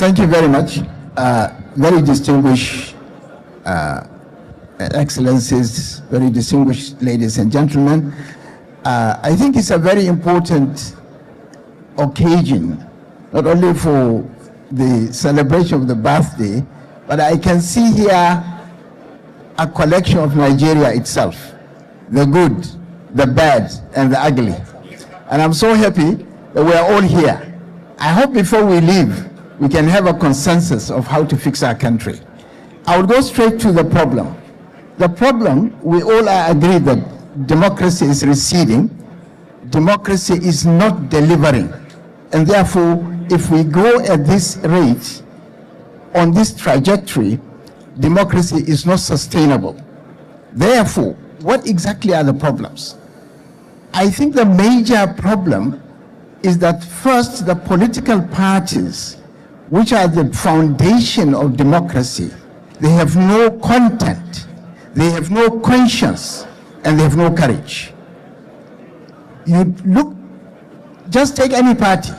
Thank you very much. Very distinguished Excellencies, very distinguished ladies and gentlemen. I think it's a very important occasion, not only for the celebration of the birthday, but I can see here a collection of Nigeria itself, the good, the bad, and the ugly. And I'm so happy that we are all here. I hope before we leave, we can have a consensus of how to fix our country. I will go straight to the problem. The problem, we all are agreed that democracy is receding, democracy is not delivering, and therefore, if we go at this rate, on this trajectory, democracy is not sustainable. Therefore, what exactly are the problems? I think the major problem is that first, the political parties, which are the foundation of democracy, they have no content, they have no conscience, and they have no courage. You look, just take any party.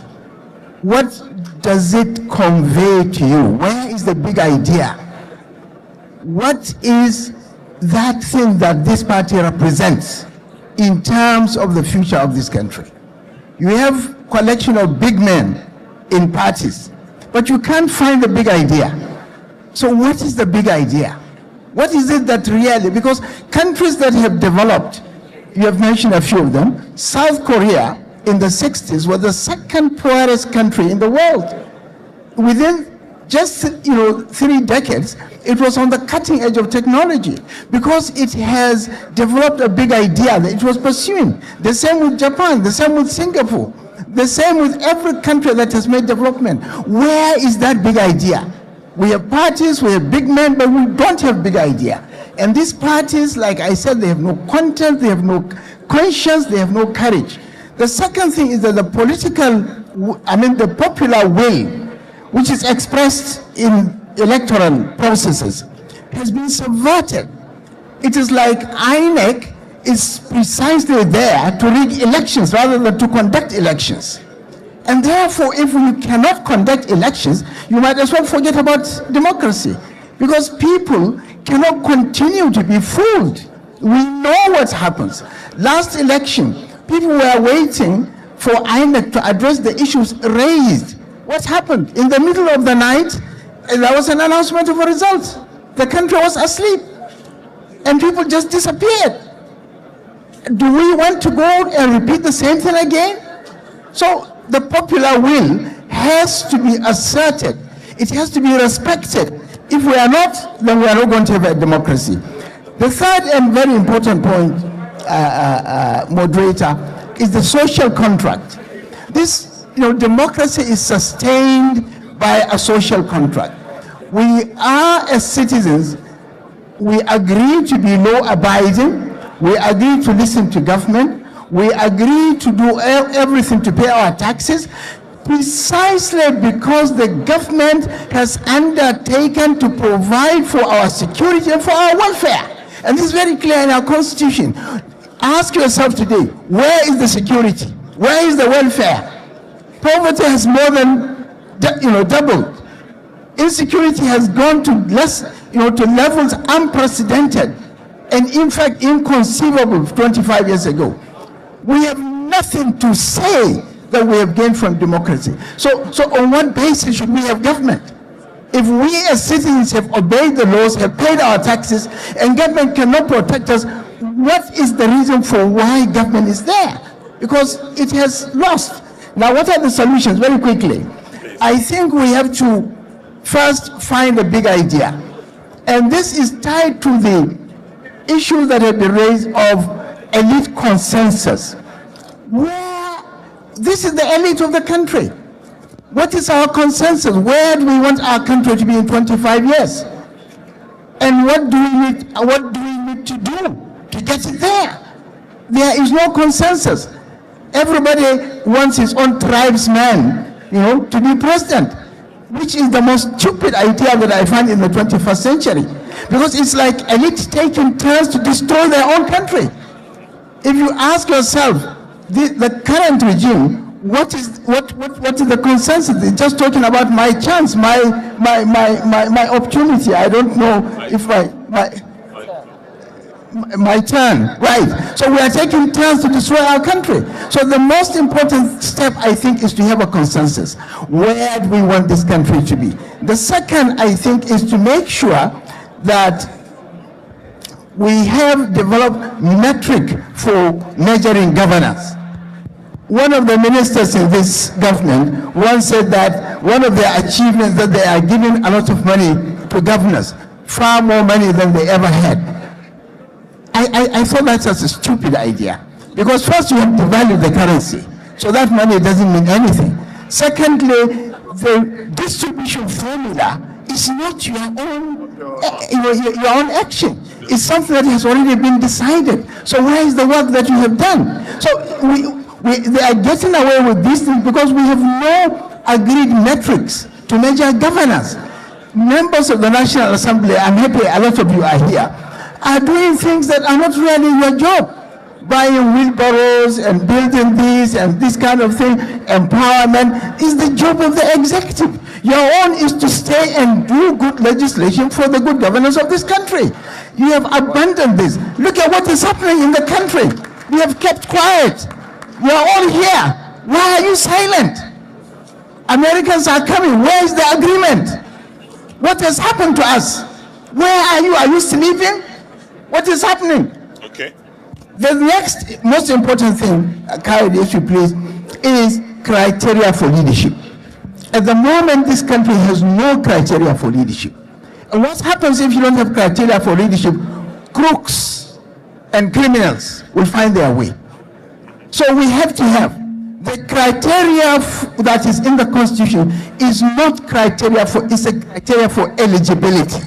What does it convey to you? Where is the big idea? What is that thing that this party represents in terms of the future of this country? You have a collection of big men in parties, but you can't find the big idea. So what is the big idea? What is it that really, because countries that have developed, you have mentioned a few of them, South Korea in the 60s was the second poorest country in the world. Within just 3 decades, it was on the cutting edge of technology because it has developed a big idea that it was pursuing. The same with Japan, the same with Singapore, the same with every country that has made development. Where is that big idea? We have parties, we have big men, but we don't have big idea. And these parties, like I said, they have no content, they have no conscience, they have no courage. The second thing is that the the popular will, which is expressed in electoral processes, has been subverted. It is like INEC is precisely there to rig elections rather than to conduct elections. And therefore, if you cannot conduct elections, you might as well forget about democracy, because people cannot continue to be fooled. We know what happens. Last election, people were waiting for INEC to address the issues raised. What happened? In the middle of the night, there was an announcement of a result. The country was asleep, and people just disappeared. Do we want to go and repeat the same thing again? So the popular will has to be asserted. It has to be respected. If we are not, then we are not going to have a democracy. The third and very important point, moderator, is the social contract. This, democracy is sustained by a social contract. We are, as citizens, we agree to be law-abiding, we agree to listen to government, we agree to do everything to pay our taxes, precisely because the government has undertaken to provide for our security and for our welfare. And this is very clear in our constitution. Ask yourself today, where is the security? Where is the welfare? Poverty has more than doubled. Insecurity has gone to to levels unprecedented and in fact inconceivable 25 years ago. We have nothing to say that we have gained from democracy. So on what basis should we have government? If we as citizens have obeyed the laws, have paid our taxes, and government cannot protect us, what is the reason for why government is there? Because it has lost. Now, what are the solutions? Very quickly. I think we have to first find a big idea. And this is tied to the issues that have been raised of elite consensus. This is the elite of the country. What is our consensus? Where do we want our country to be in 25 years? And what do we need to do to get it there? There is no consensus. Everybody wants his own tribesman, to be president, which is the most stupid idea that I find in the 21st century. Because it's like elites taking turns to destroy their own country. If you ask yourself, the current regime, what is the consensus? It's just talking about my chance, my opportunity. I don't know if my turn, right? So we are taking turns to destroy our country. So the most important step, I think, is to have a consensus. Where do we want this country to be? The second, I think, is to make sure that we have developed metric for measuring governance. One of the ministers in this government once said that one of their achievements that they are giving a lot of money to governors, far more money than they ever had. I thought that's just a stupid idea, because first you have to value the currency, so that money doesn't mean anything. Secondly, the distribution formula is not your own action. It's something that has already been decided. So where is the work that you have done? So they are getting away with these things because we have no agreed metrics to measure governance. Members of the National Assembly, I'm happy a lot of you are here, are doing things that are not really your job. Buying wheelbarrows and building this and this kind of thing, empowerment, is the job of the executive. Your own is to stay and do good legislation for the good governance of this country. You have abandoned this. Look at what is happening in the country. We have kept quiet. You are all here. Why are you silent? Americans are coming. Where is the agreement? What has happened to us? Where are you? Are you sleeping? What is happening? Okay. The next most important thing, Khalid, if you please, is criteria for leadership. At the moment, this country has no criteria for leadership. And what happens if you don't have criteria for leadership? Crooks and criminals will find their way. So we have to have the criteria that is in the Constitution is not criteria for, it's a criteria for eligibility.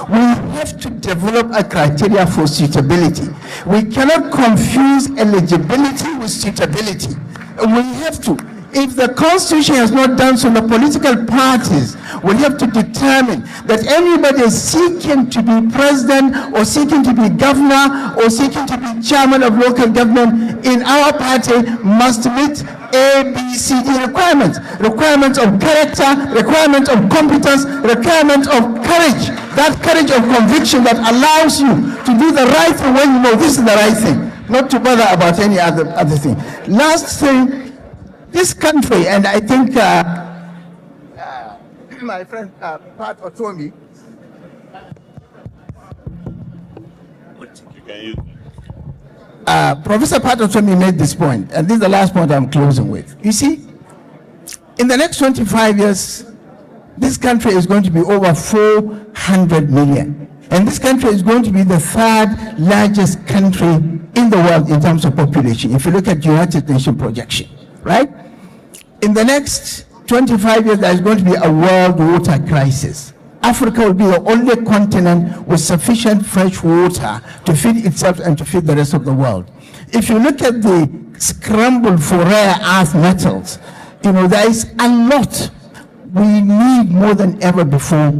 We have to develop a criteria for suitability. We cannot confuse eligibility with suitability. We have to. If the Constitution has not done so, the political parties will have to determine that anybody seeking to be president or seeking to be governor or seeking to be chairman of local government in our party must meet A, B, C, D requirements. Requirements of character, requirements of competence, requirements of courage. That courage of conviction that allows you to do the right thing when you know this is the right thing, not to bother about any other thing. Last thing, this country, and I think my friend Pat Otomi, Professor Pat Otomi made this point, and this is the last point I'm closing with. You see, in the next 25 years, this country is going to be over 400 million. And this country is going to be the third largest country in the world in terms of population, if you look at United Nations projection, right? In the next 25 years, there is going to be a world water crisis. Africa will be the only continent with sufficient fresh water to feed itself and to feed the rest of the world. If you look at the scramble for rare earth metals, you know, there is a lot. We need more than ever before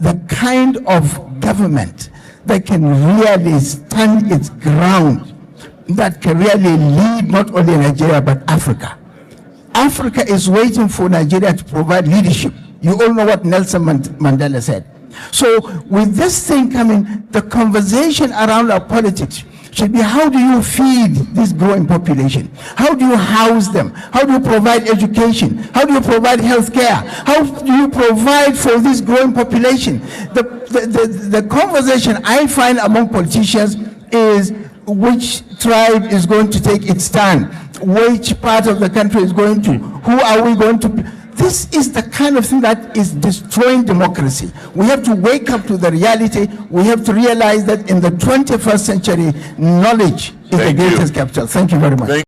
the kind of government that can really stand its ground, that can really lead not only Nigeria but Africa. Africa is waiting for Nigeria to provide leadership. You all know what Nelson Mandela said. So with this thing coming, the conversation around our politics should be, how do you feed this growing population? How do you house them? How do you provide education? How do you provide health care? How do you provide for this growing population? The conversation I find among politicians is which tribe is going to take its stand, which part of the country is going to, who are we going to. This is the kind of thing that is destroying democracy. We have to wake up to the reality. We have to realize that in the 21st century, knowledge is the greatest capital. Thank you very much.